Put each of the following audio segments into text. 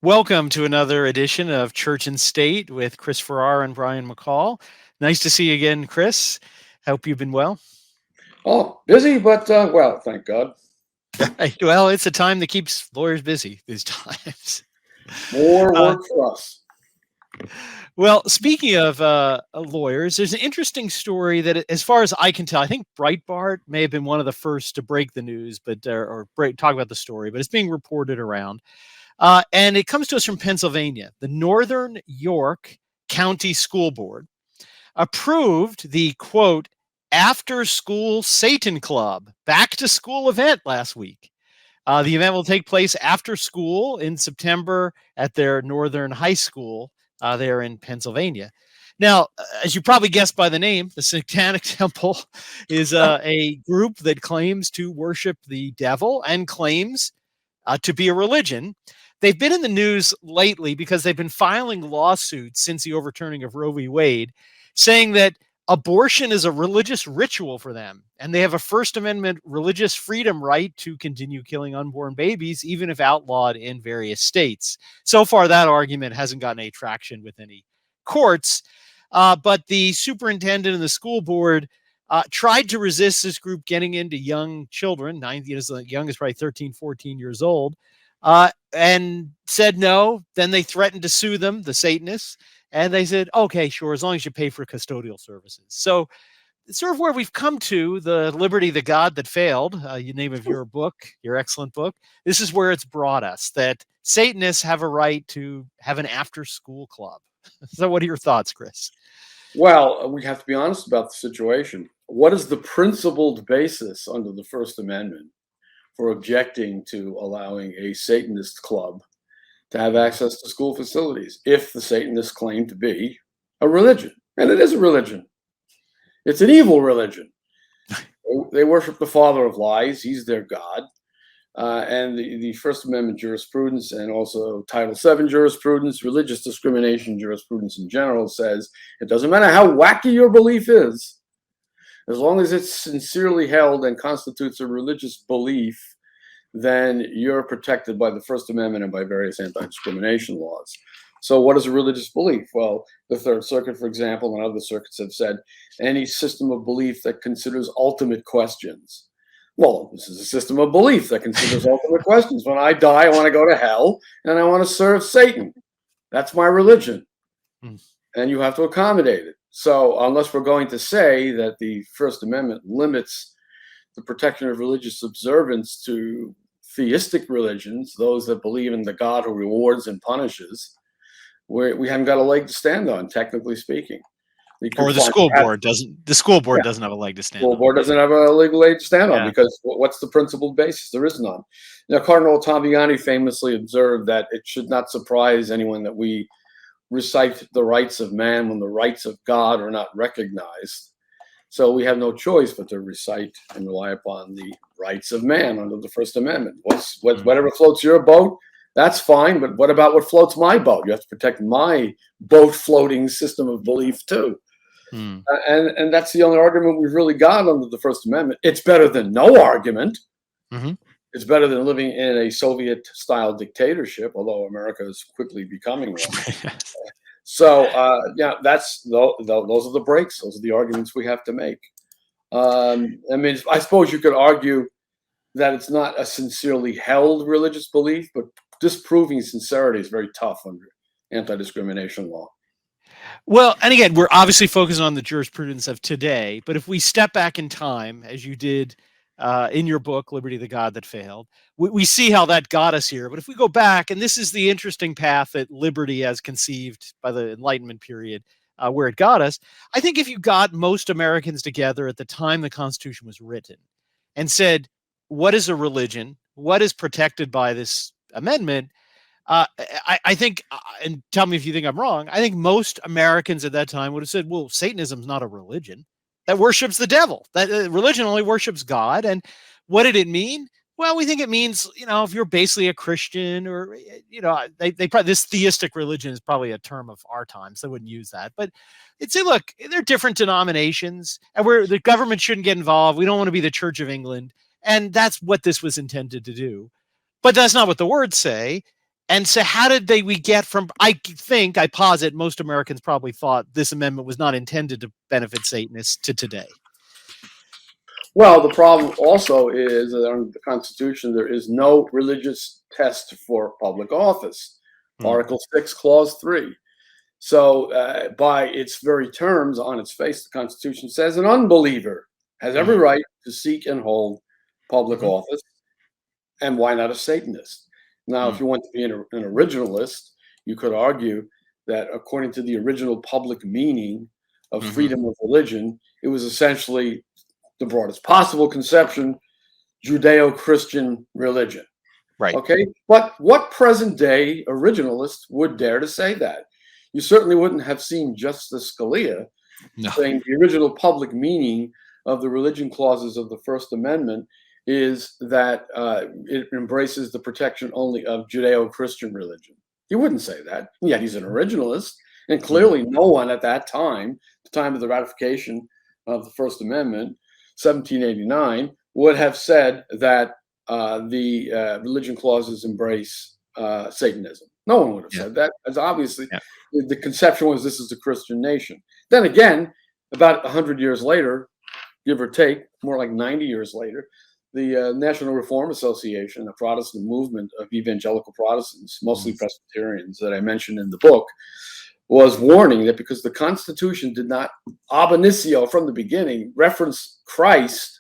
Welcome to another edition of Church and State with Chris Farrar and Brian McCall. Nice to see you again, Chris. Hope you've been well. Oh, busy, but well, thank God. Well, it's a time that keeps lawyers busy these times. More work for us. Well, speaking of lawyers, there's an interesting story that, as far as I can tell, I think Breitbart may have been one of the first to break the news, but talk about the story, but it's being reported around. And it comes to us from Pennsylvania. The Northern York County School Board approved the, quote, after-school Satan Club back-to-school event last week. The event will take place after school in September at their Northern High School there in Pennsylvania. Now, as you probably guessed by the name, the Satanic Temple is a group that claims to worship the devil and claims to be a religion. They've been in the news lately because they've been filing lawsuits since the overturning of Roe v. Wade, saying that abortion is a religious ritual for them, and they have a First Amendment religious freedom right to continue killing unborn babies, even if outlawed in various states. So far, that argument hasn't gotten any traction with any courts, but the superintendent and the school board tried to resist this group getting into young children, the youngest probably 13, 14 years old, and said no. Then they threatened to sue them, the Satanists, and they said, okay, sure, as long as you pay for custodial services. So it's sort of where we've come to, the Liberty, the God That Failed, the name of your book, your excellent book. This is where it's brought us, that Satanists have a right to have an after-school club. So what are your thoughts, Chris? Well, we have to be honest about the situation. What is the principled basis under the First Amendment for objecting to allowing a Satanist club to have access to school facilities if the Satanists claim to be a religion? And it is a religion. It's an evil religion. They worship the father of lies. He's their God. And the First Amendment jurisprudence and also Title VII jurisprudence, religious discrimination jurisprudence in general, says it doesn't matter how wacky your belief is, as long as it's sincerely held and constitutes a religious belief, then you're protected by the First Amendment and by various anti-discrimination laws. So what is a religious belief? Well, the Third Circuit, for example, and other circuits have said any system of belief that considers ultimate questions. Well, this is a system of belief that considers ultimate questions. When I die, I want to go to hell, and I want to serve Satan. That's my religion. And you have to accommodate it. So unless we're going to say that the First Amendment limits the protection of religious observance to theistic religions, those that believe in the God who rewards and punishes, we haven't got a leg to stand on, technically speaking. Or the school board doesn't. The school board doesn't have a leg to stand on. The school board doesn't have a legal leg to stand on because what's the principled basis? There is none. Now, Cardinal Tambiani famously observed that it should not surprise anyone that we recite the rights of man when the rights of God are not recognized. So we have no choice but to recite and rely upon the rights of man under the First Amendment. Whatever floats your boat, that's fine. But what about what floats my boat? You have to protect my boat floating system of belief too. And that's the only argument we've really got under the First Amendment. It's better than no argument. It's better than living in a Soviet-style dictatorship, although America is quickly becoming one. So, those are the breaks. Those are the arguments we have to make. I mean, I suppose you could argue that it's not a sincerely held religious belief, but disproving sincerity is very tough under anti-discrimination law. Well, and again, we're obviously focusing on the jurisprudence of today, but if we step back in time, as you did in your book, Liberty, the God That Failed, we see how that got us here. But if we go back, and this is the interesting path that liberty has conceived by the Enlightenment period, where it got us, I think if you got most Americans together at the time the Constitution was written and said, what is a religion? What is protected by this amendment? I think, and tell me if you think I'm wrong, I think most Americans at that time would have said, well, Satanism's not a religion. That worships the devil. That religion only worships God. And what did it mean? Well, we think it means, if you're basically a Christian or, they probably, this theistic religion is probably a term of our time, so they wouldn't use that. But it'd say, look, they're different denominations and the government shouldn't get involved. We don't want to be the Church of England. And that's what this was intended to do. But that's not what the words say. And so how did we get from, I posit most Americans probably thought this amendment was not intended to benefit Satanists to today. Well, the problem also is that under the Constitution, there is no religious test for public office. Article 6, Clause 3. So by its very terms, on its face, the Constitution says an unbeliever has every right to seek and hold public office. And why not a Satanist? Now, if you want to be an originalist, you could argue that according to the original public meaning of freedom of religion, it was essentially the broadest possible conception, Judeo-Christian religion. Right. Okay. But what present day originalist would dare to say that? You certainly wouldn't have seen Justice Scalia saying the original public meaning of the religion clauses of the First Amendment is that it embraces the protection only of Judeo-Christian religion. He wouldn't say that. Yet he's an originalist. And clearly no one at that time, the time of the ratification of the First Amendment, 1789, would have said that the religion clauses embrace Satanism. No one would have said that. As obviously, the conception was this is a Christian nation. Then again, about 100 years later, give or take, more like 90 years later, the National Reform Association, a Protestant movement of evangelical Protestants, mostly Presbyterians, that I mentioned in the book, was warning that because the Constitution did not ab initio from the beginning reference Christ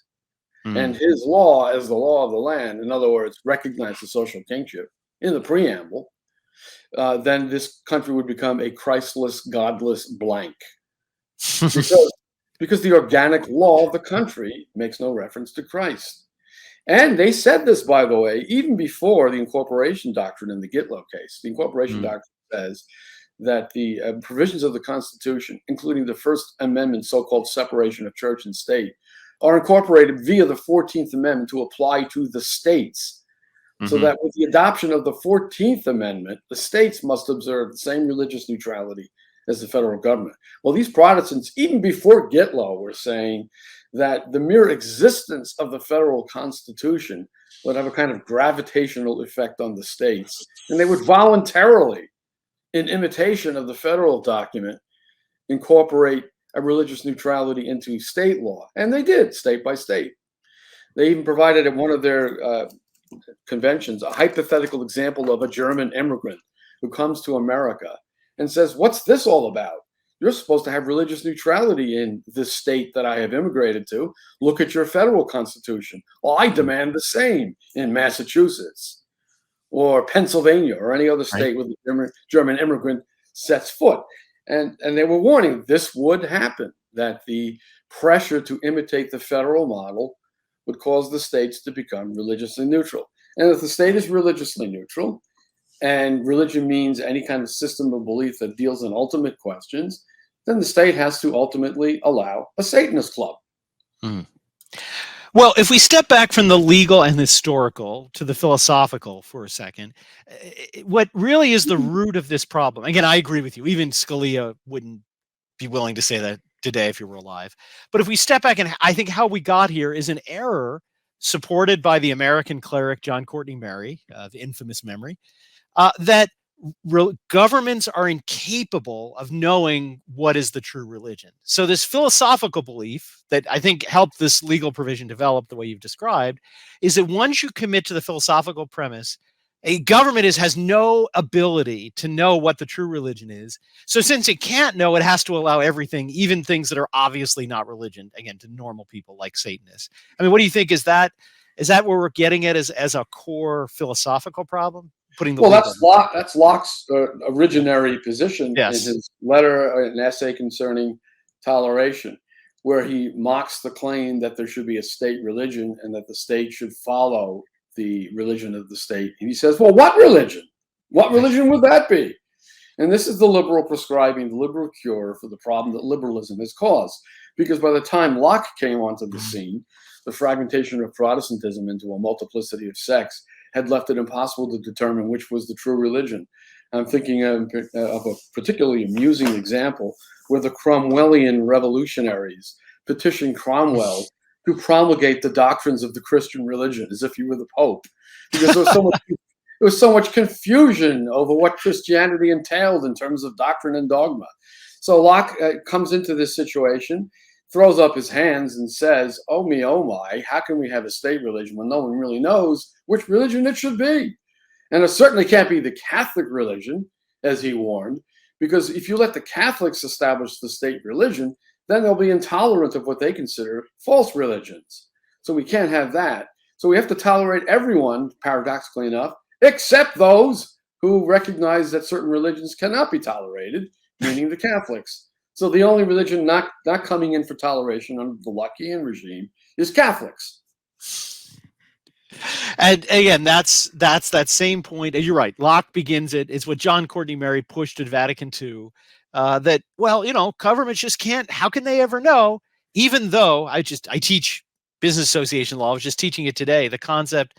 and his law as the law of the land, in other words, recognize the social kingship in the preamble, then this country would become a Christless, godless blank. Because the organic law of the country makes no reference to Christ. And they said this, by the way, even before the incorporation doctrine in the Gitlow case. The incorporation doctrine says that the provisions of the Constitution, including the First Amendment, so-called separation of church and state, are incorporated via the 14th Amendment to apply to the states. So that with the adoption of the 14th Amendment, the states must observe the same religious neutrality as the federal government. Well, these Protestants, even before Gitlow, were saying that the mere existence of the federal Constitution would have a kind of gravitational effect on the states. And they would voluntarily, in imitation of the federal document, incorporate a religious neutrality into state law. And they did, state by state. They even provided at one of their conventions a hypothetical example of a German immigrant who comes to America and says, what's this all about? You're supposed to have religious neutrality in this state that I have immigrated to. Look at your federal constitution. Well, I demand the same in Massachusetts or Pennsylvania or any other state where the German immigrant sets foot. And they were warning this would happen, that the pressure to imitate the federal model would cause the states to become religiously neutral. And if the state is religiously neutral, and religion means any kind of system of belief that deals in ultimate questions, then the state has to ultimately allow a Satanist club. Well, if we step back from the legal and historical to the philosophical for a second, what really is the root of this problem? Again, I agree with you. Even Scalia wouldn't be willing to say that today if he were alive. But if we step back, and I think how we got here is an error supported by the American cleric John Courtney Mary, of infamous memory, that governments are incapable of knowing what is the true religion. So this philosophical belief that I think helped this legal provision develop the way you've described is that once you commit to the philosophical premise, a government has no ability to know what the true religion is. So since it can't know, it has to allow everything, even things that are obviously not religion, again, to normal people like Satanists. I mean, what do you think? Is that where we're getting at as a core philosophical problem? That's Locke's originary position in his letter, an essay concerning toleration, where he mocks the claim that there should be a state religion and that the state should follow the religion of the state. And he says, well, what religion? What religion would that be? And this is the liberal prescribing, the liberal cure for the problem that liberalism has caused. Because by the time Locke came onto the scene, the fragmentation of Protestantism into a multiplicity of sects had left it impossible to determine which was the true religion. I'm thinking of a particularly amusing example where the Cromwellian revolutionaries petitioned Cromwell to promulgate the doctrines of the Christian religion as if he were the Pope, because there There was so much confusion over what Christianity entailed in terms of doctrine and dogma. So Locke comes into this situation, throws up his hands and says, oh me, oh my, how can we have a state religion when no one really knows which religion it should be? And it certainly can't be the Catholic religion, as he warned, because if you let the Catholics establish the state religion, then they'll be intolerant of what they consider false religions. So we can't have that. So we have to tolerate everyone, paradoxically enough, except those who recognize that certain religions cannot be tolerated, meaning the Catholics. So the only religion not coming in for toleration under the Lockean regime is Catholics. And again, that's that same point. You're right. Locke begins it. It's what John Courtney Mary pushed at Vatican II. That, well, governments just can't. How can they ever know? Even though I teach business association law. I was just teaching it today. The concept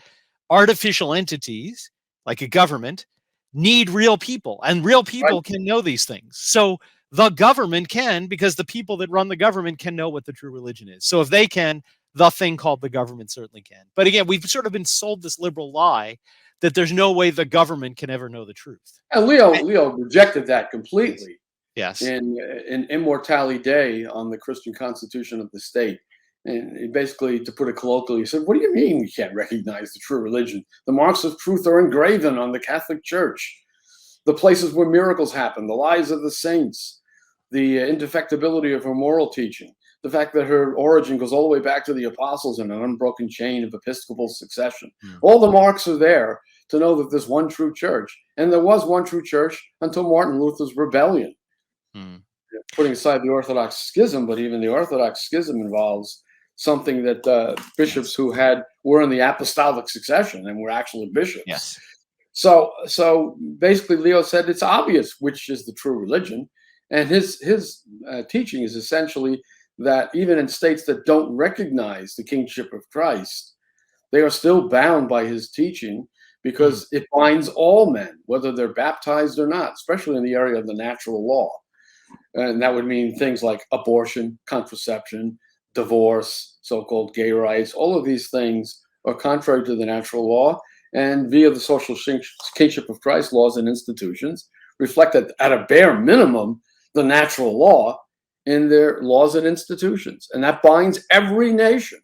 artificial entities like a government need real people, and real people can know these things. So the government can, because the people that run the government can know what the true religion is. So if they can, the thing called the government certainly can. But again, we've sort of been sold this liberal lie that there's no way the government can ever know the truth. And Leo rejected that completely. Yes. In Immortality Day on the Christian Constitution of the State. And he basically, to put it colloquially, he said, what do you mean we can't recognize the true religion? The marks of truth are engraven on the Catholic Church. The places where miracles happen, the lives of the saints, the indefectibility of her moral teaching, the fact that her origin goes all the way back to the apostles in an unbroken chain of episcopal succession. All the marks are there to know that there's one true church. And there was one true church until Martin Luther's rebellion. Putting aside the Orthodox schism, but even the Orthodox schism involves something that bishops who were in the apostolic succession and were actually bishops. Yes. So basically, Leo said it's obvious which is the true religion, and his teaching is essentially that even in states that don't recognize the kingship of Christ, they are still bound by his teaching because it binds all men, whether they're baptized or not, especially in the area of the natural law. And that would mean things like abortion, contraception, divorce, so-called gay rights. All of these things are contrary to the natural law, and via the social kingship of Christ laws and institutions reflect at a bare minimum the natural law in their laws and institutions. And that binds every nation.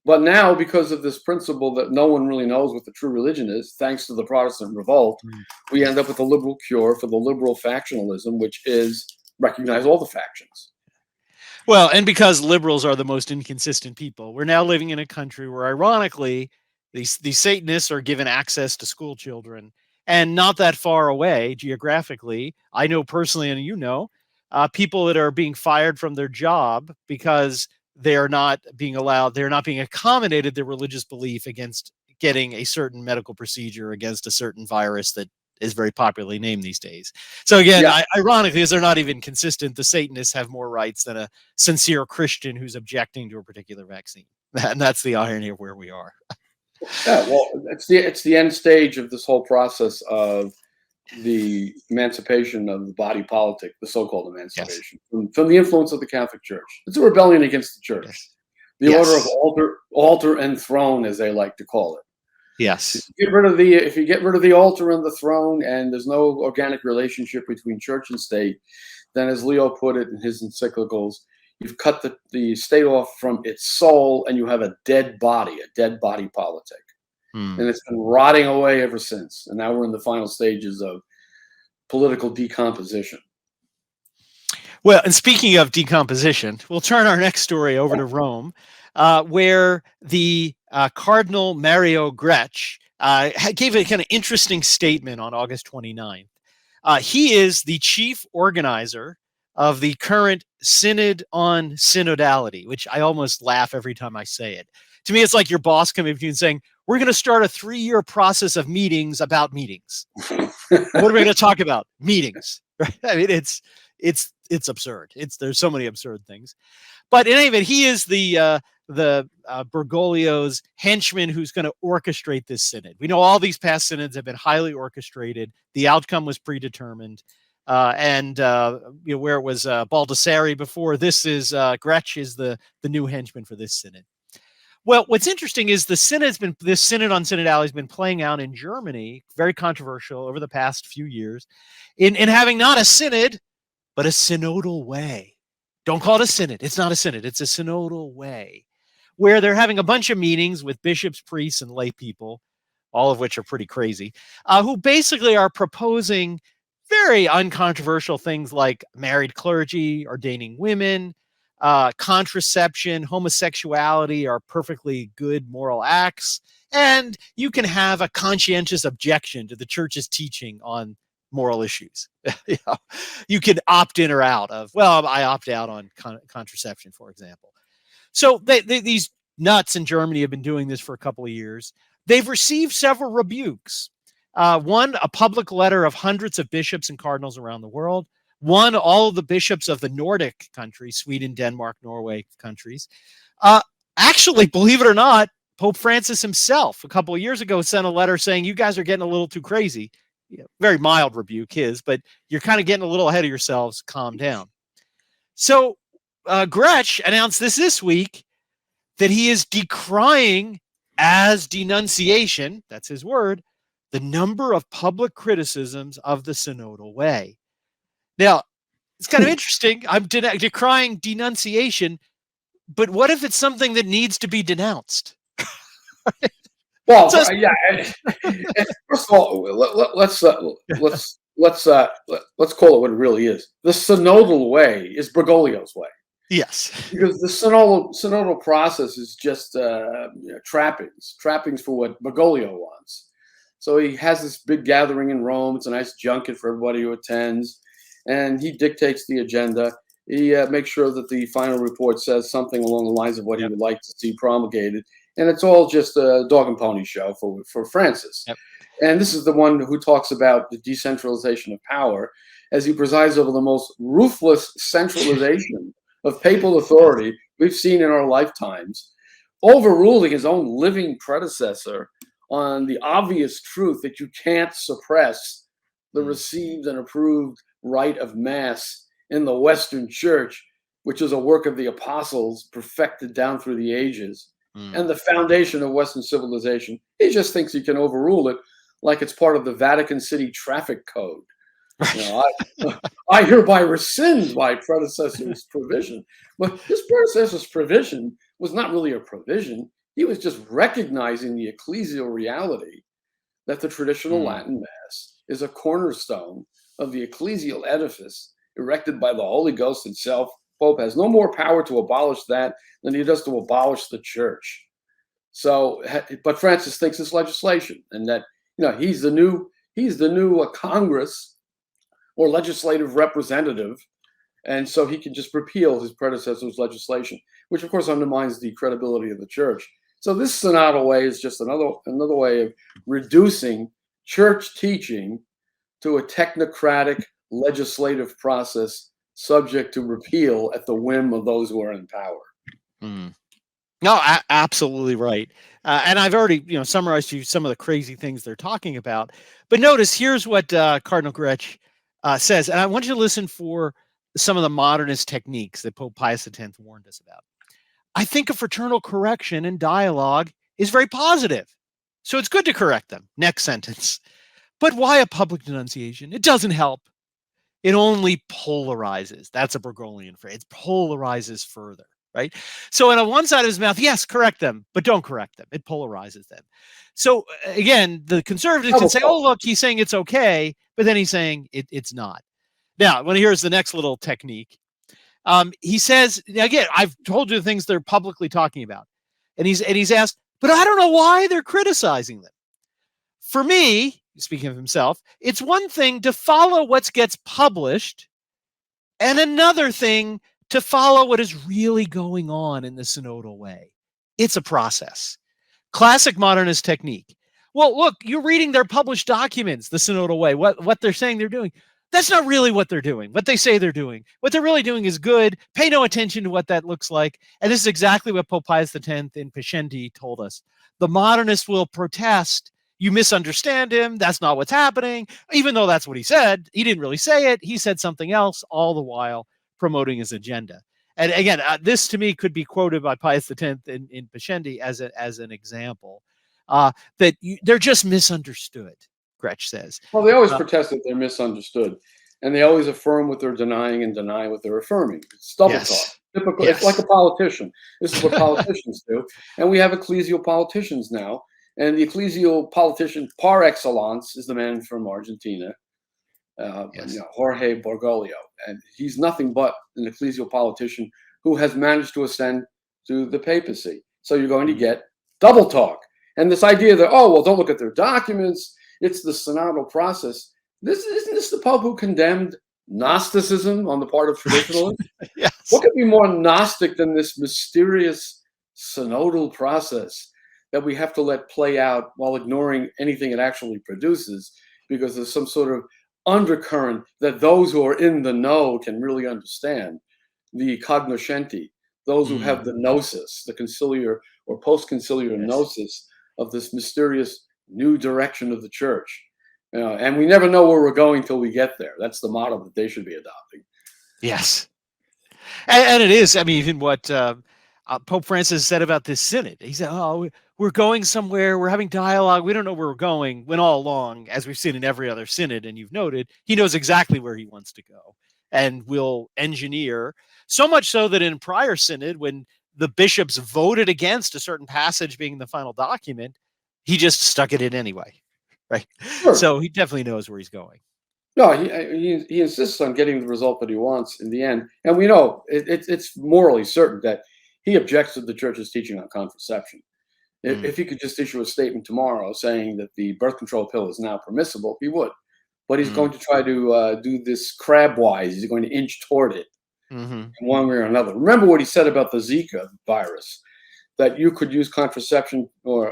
But now, because of this principle that no one really knows what the true religion is, thanks to the Protestant revolt, we end up with a liberal cure for the liberal factionalism, which is recognize all the factions. Well, and because liberals are the most inconsistent people, we're now living in a country where, ironically, these Satanists are given access to school children. And not that far away geographically, I know personally, and people that are being fired from their job because they're not being accommodated their religious belief against getting a certain medical procedure against a certain virus that is very popularly named these days. So again, ironically, as they're not even consistent, the Satanists have more rights than a sincere Christian who's objecting to a particular vaccine. And that's the irony of where we are. Yeah, well, it's the end stage of this whole process of the emancipation of the body politic, the so-called emancipation, from the influence of the Catholic Church. It's a rebellion against the Church. The order of altar and throne, as they like to call it. Yes. If you get rid of the altar and the throne, and there's no organic relationship between church and state, then, as Leo put it in his encyclicals, you've cut the state off from its soul, and you have a dead body politic. And it's been rotting away ever since. And now we're in the final stages of political decomposition. Well, and speaking of decomposition, we'll turn our next story over to Rome, where the Cardinal Mario Gretsch gave a kind of interesting statement on August 29th. He is the chief organizer of the current Synod on Synodality, which I almost laugh every time I say it. To me, it's like your boss coming up to you and saying, we're going to start a 3-year process of meetings about meetings. What are we going to talk about? Meetings. Right? I mean, it's absurd. There's so many absurd things. But in any event, he is the Bergoglio's henchman who's going to orchestrate this synod. We know all these past synods have been highly orchestrated. The outcome was predetermined. Where it was Baldassari before, this is Gretsch is the new henchman for this synod. Well, what's interesting is this synod on synodality has been playing out in Germany, very controversial over the past few years, in having not a synod, but a synodal way. Don't call it a synod. It's not a synod. It's a synodal way, where they're having a bunch of meetings with bishops, priests, and lay people, all of which are pretty crazy, who basically are proposing very uncontroversial things like married clergy, ordaining women, contraception, homosexuality are perfectly good moral acts, and you can have a conscientious objection to the church's teaching on moral issues. You can opt in or out of, well, I opt out on contraception, for example. So these nuts in Germany have been doing this for a couple of years. They've received several rebukes. One, a public letter of hundreds of bishops and cardinals around the world. One, all of the bishops of the Nordic countries, Sweden, Denmark, Norway countries. Actually, believe it or not, Pope Francis himself, a couple of years ago, sent a letter saying, you guys are getting a little too crazy. Very mild rebuke, but you're kind of getting a little ahead of yourselves. Calm down. So Gretsch announced this week that he is decrying as denunciation, that's his word, the number of public criticisms of the synodal way. Now, it's kind of interesting. I'm decrying denunciation, but what if it's something that needs to be denounced? Well, yeah. First of all, let's call it what it really is. The synodal way is Bergoglio's way. Yes, because the synodal process is just trappings for what Bergoglio wants. So he has this big gathering in Rome. It's a nice junket for everybody who attends. And he dictates the agenda. He makes sure that the final report says something along the lines of what he would like to see promulgated. And it's all just a dog and pony show for Francis. Yep. And this is the one who talks about the decentralization of power as he presides over the most ruthless centralization of papal authority we've seen in our lifetimes, overruling his own living predecessor on the obvious truth that you can't suppress the received and approved rite of Mass in the Western Church, which is a work of the apostles perfected down through the ages and the foundation of Western civilization. He just thinks he can overrule it like it's part of the Vatican City traffic code. I hereby rescind my predecessor's provision. But his predecessor's provision was not really a provision. He was just recognizing the ecclesial reality that the traditional Latin Mass is a cornerstone of the ecclesial edifice erected by the Holy Ghost itself. Pope has no more power to abolish that than he does to abolish the church. So, but Francis thinks it's legislation, and that he's the new Congress or legislative representative, and so he can just repeal his predecessor's legislation, which of course undermines the credibility of the church. So this synodal way is just another way of reducing church teaching to a technocratic legislative process subject to repeal at the whim of those who are in power. No, absolutely right. And I've already, summarized to you some of the crazy things they're talking about. But notice, here's what Cardinal Gretsch says, and I want you to listen for some of the modernist techniques that Pope Pius X warned us about. I think a fraternal correction and dialogue is very positive. So it's good to correct them. Next sentence. But why a public denunciation? It doesn't help. It only polarizes. That's a Bergoglian phrase. It polarizes further, right? So on one side of his mouth, yes, correct them, but don't correct them. It polarizes them. So again, the conservative can say, oh, look, he's saying it's okay, but then he's saying it's not. Now, here's the next little technique. He says, again, I've told you the things they're publicly talking about. And he's asked, but I don't know why they're criticizing them. For me, speaking of himself, it's one thing to follow what gets published and another thing to follow what is really going on in the synodal way. It's a process. Classic modernist technique. Well, look, you're reading their published documents, the synodal way, what they're saying they're doing. That's not really what they're doing, what they say they're doing. What they're really doing is good. Pay no attention to what that looks like. And this is exactly what Pope Pius X in Pascendi told us. The modernist will protest. You misunderstand him. That's not what's happening. Even though that's what he said, he didn't really say it. He said something else, all the while promoting his agenda. And again, this to me could be quoted by Pius X in Pascendi as an example, that they're just misunderstood, Gretsch says. Well, they always protest that they're misunderstood, and they always affirm what they're denying and deny what they're affirming. It's double talk. Yes. Typical. Yes. It's like a politician. This is what politicians do, and we have ecclesial politicians now. And the ecclesial politician par excellence is the man from Argentina, Yes. Jorge Bergoglio, and he's nothing but an ecclesial politician who has managed to ascend to the papacy. So you're going to get double talk, and this idea that, oh well, don't look at their documents. It's the synodal process. Isn't this the Pope who condemned Gnosticism on the part of traditionalists? Yes. What could be more Gnostic than this mysterious synodal process that we have to let play out while ignoring anything it actually produces, because there's some sort of undercurrent that those who are in the know can really understand, the cognoscenti, those who have the gnosis, the conciliar or post-conciliar gnosis of this mysterious new direction of the church. And we never know where we're going till we get there. That's the model that they should be adopting. Yes. And it is, I mean, even what Pope Francis said about this synod. He said, oh, we're going somewhere, we're having dialogue, we don't know where we're going, when all along, as we've seen in every other synod, and you've noted, he knows exactly where he wants to go and will engineer, so much so that in prior synod, when the bishops voted against a certain passage being the final document, he just stuck it in anyway, right? Sure. So he definitely knows where he's going. No, he insists on getting the result that he wants in the end. And we know it's morally certain that he objects to the church's teaching on contraception. If he could just issue a statement tomorrow saying that the birth control pill is now permissible, he would. But he's going to try to do this crabwise. He's going to inch toward it in one way or another. Remember what he said about the Zika virus, that you could use contraception or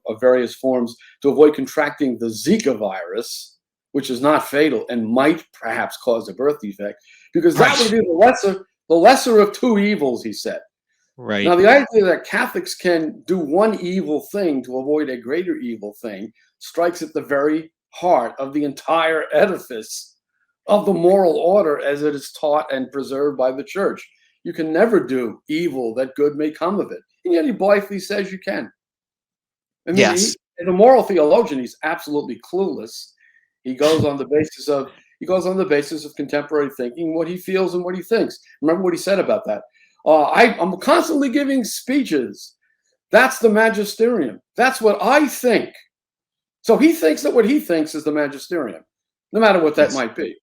of various forms to avoid contracting the Zika virus, which is not fatal and might perhaps cause a birth defect, because that would be the lesser of two evils, he said. Right. Now, the idea that Catholics can do one evil thing to avoid a greater evil thing strikes at the very heart of the entire edifice of the moral order as it is taught and preserved by the church. You can never do evil that good may come of it. And yet he blithely says you can. I mean, as a moral theologian, he's absolutely clueless. He goes on the basis of contemporary thinking, what he feels and what he thinks. Remember what he said about that. I'm constantly giving speeches. That's the magisterium. That's what I think. So he thinks that what he thinks is the magisterium, no matter what that might be.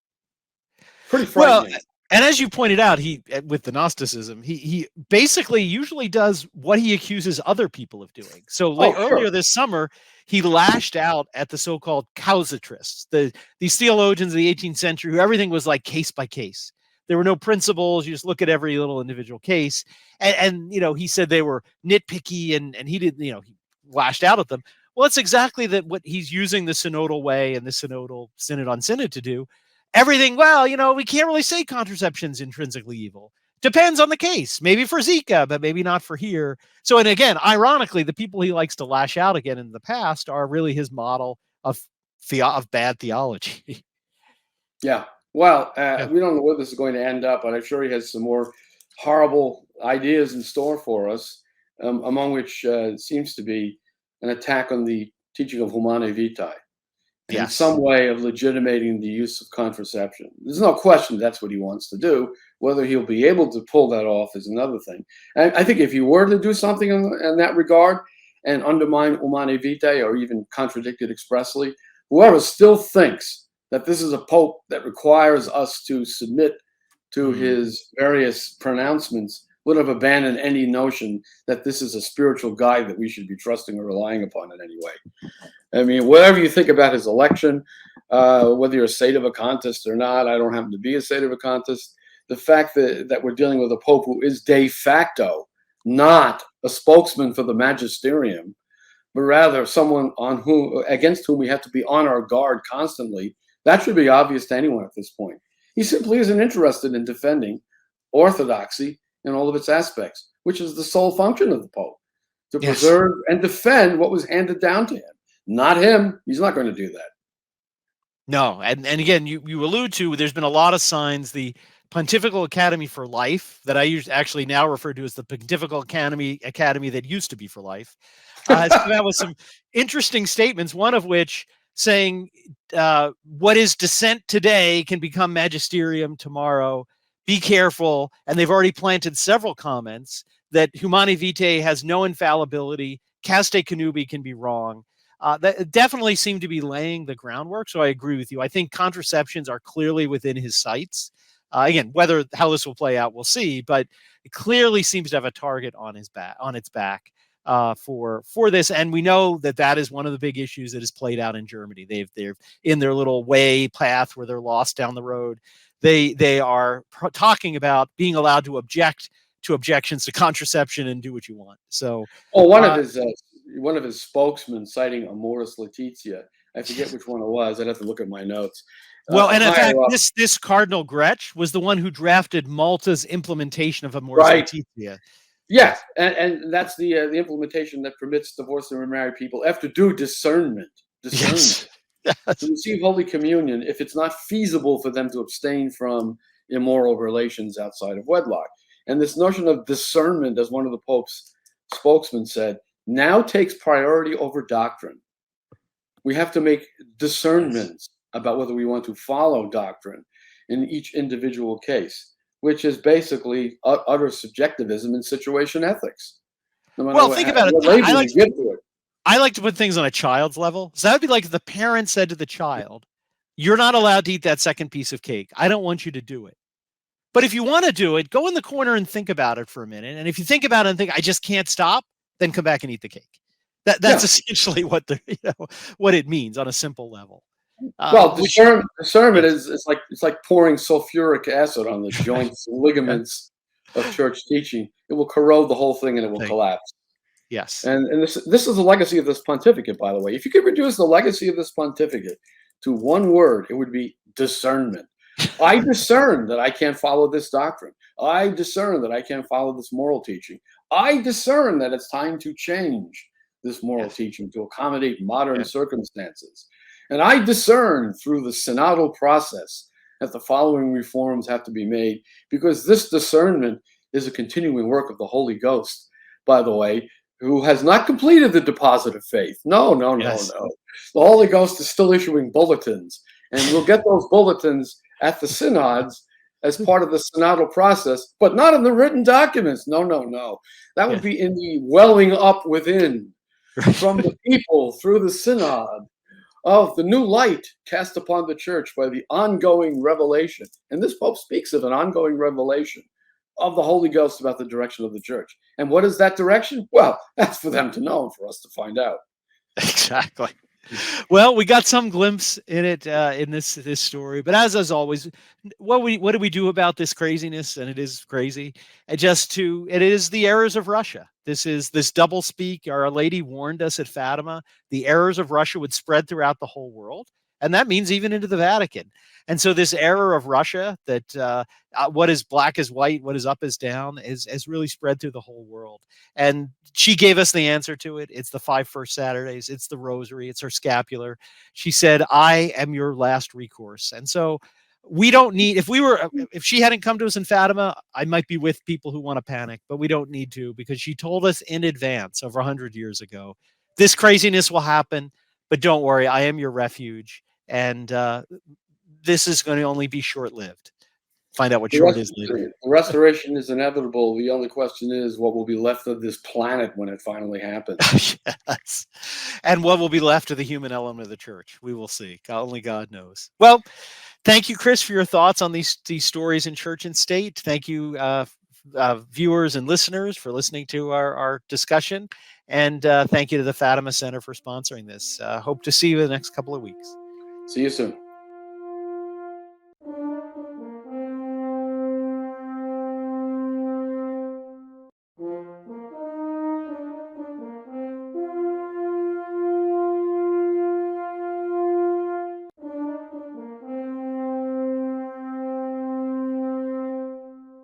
Pretty frightening. Well, and as you pointed out, he with the Gnosticism, he basically usually does what he accuses other people of doing. So earlier this summer, he lashed out at the so-called casuitrists, these theologians of the 18th century, who everything was like case by case. There were no principles. You just look at every little individual case. And he said they were nitpicky and he didn't, he lashed out at them. Well, it's exactly what he's using the synodal way and the synodal synod on synod to do. Everything, we can't really say contraception's intrinsically evil. Depends on the case. Maybe for Zika, but maybe not for here. So, and again, ironically, the people he likes to lash out again in the past are really his model of bad theology. Yeah. Well, we don't know where this is going to end up, but I'm sure he has some more horrible ideas in store for us, among which seems to be an attack on the teaching of Humanae Vitae, and some way of legitimating the use of contraception. There's no question that's what he wants to do. Whether he'll be able to pull that off is another thing. And I think if he were to do something in that regard and undermine Humanae Vitae or even contradict it expressly, whoever still thinks that this is a pope that requires us to submit to his various pronouncements would have abandoned any notion that this is a spiritual guide that we should be trusting or relying upon in any way. I mean, whatever you think about his election, whether you're a sedevacantist or not, I don't happen to be a sedevacantist. The fact that we're dealing with a pope who is de facto not a spokesman for the magisterium, but rather someone against whom we have to be on our guard constantly, that should be obvious to anyone at this point. He simply isn't interested in defending orthodoxy in all of its aspects, which is the sole function of the Pope, to preserve and defend what was handed down to him. Not him. He's not going to do that. No. And again, you allude to, there's been a lot of signs. The Pontifical Academy for Life, that I actually now refer to as the Pontifical Academy that used to be for life, has come out with some interesting statements, one of which saying what is dissent today can become magisterium tomorrow. Be careful. And they've already planted several comments that Humani Vitae has no infallibility. Caste Canubi can be wrong. That definitely seem to be laying the groundwork. So I agree with you. I think contraceptions are clearly within his sights. Again, how this will play out, we'll see. But it clearly seems to have a target on its back for this, and we know that is one of the big issues that is played out in Germany. They're in their little path where they're lost down the road. They are talking about being allowed to object to objections to contraception and do what you want. So, one of his spokesmen citing Amoris Laetitia, I forget which one it was. I'd have to look at my notes. Well, and in fact, this Cardinal Gretsch was the one who drafted Malta's implementation of Amoris Laetitia. Yes, and that's the implementation that permits divorced and remarried people have to do discernment. Yes. To receive Holy Communion if it's not feasible for them to abstain from immoral relations outside of wedlock. And this notion of discernment, as one of the Pope's spokesmen said, now takes priority over doctrine. We have to make discernments about whether we want to follow doctrine in each individual case, which is basically utter subjectivism in situation ethics. Well, think about it. I like to put things on a child's level. So that would be like if the parent said to the child, you're not allowed to eat that second piece of cake. I don't want you to do it. But if you want to do it, go in the corner and think about it for a minute. And if you think about it and think, I just can't stop, then come back and eat the cake. That's essentially what what it means on a simple level. Well, discernment is like pouring sulfuric acid on the joints and ligaments of church teaching. It will corrode the whole thing and it will collapse. Yes. And this is the legacy of this pontificate, by the way. If you could reduce the legacy of this pontificate to one word, it would be discernment. I discern that I can't follow this doctrine. I discern that I can't follow this moral teaching. I discern that it's time to change this moral teaching to accommodate modern circumstances. And I discern through the synodal process that the following reforms have to be made, because this discernment is a continuing work of the Holy Ghost, by the way, who has not completed the deposit of faith. No. The Holy Ghost is still issuing bulletins, and we'll get those bulletins at the synods as part of the synodal process, but not in the written documents. No. That would be in the welling up within from the people through the synod of the new light cast upon the church by the ongoing revelation. And this Pope speaks of an ongoing revelation of the Holy Ghost about the direction of the church. And what is that direction? Well, that's for them to know and for us to find out. Exactly. Well, we got some glimpse in it in this story, but as always, what do we do about this craziness? And it is crazy. It is the errors of Russia. This double speak. Our Lady warned us at Fatima. The errors of Russia would spread throughout the whole world, and that means even into the Vatican. And so this error of Russia, that what is black is white, what is up is down, has really spread through the whole world. And she gave us the answer to it. It's the 5 First Saturdays. It's the Rosary. It's her scapular. She said, I am your last recourse. And so we don't need, if she hadn't come to us in Fatima, I might be with people who want to panic, but we don't need to, because she told us in advance over 100 years ago, this craziness will happen, but don't worry, I am your refuge. And this is going to only be short-lived. Find out what short is later. Restoration is inevitable. The only question is what will be left of this planet when it finally happens. Yes. And what will be left of the human element of the church. We will see. Only God knows. Well, thank you, Chris, for your thoughts on these stories in church and state. Thank you, viewers and listeners, for listening to our discussion. And thank you to the Fatima Center for sponsoring this. Hope to see you in the next couple of weeks. See you soon.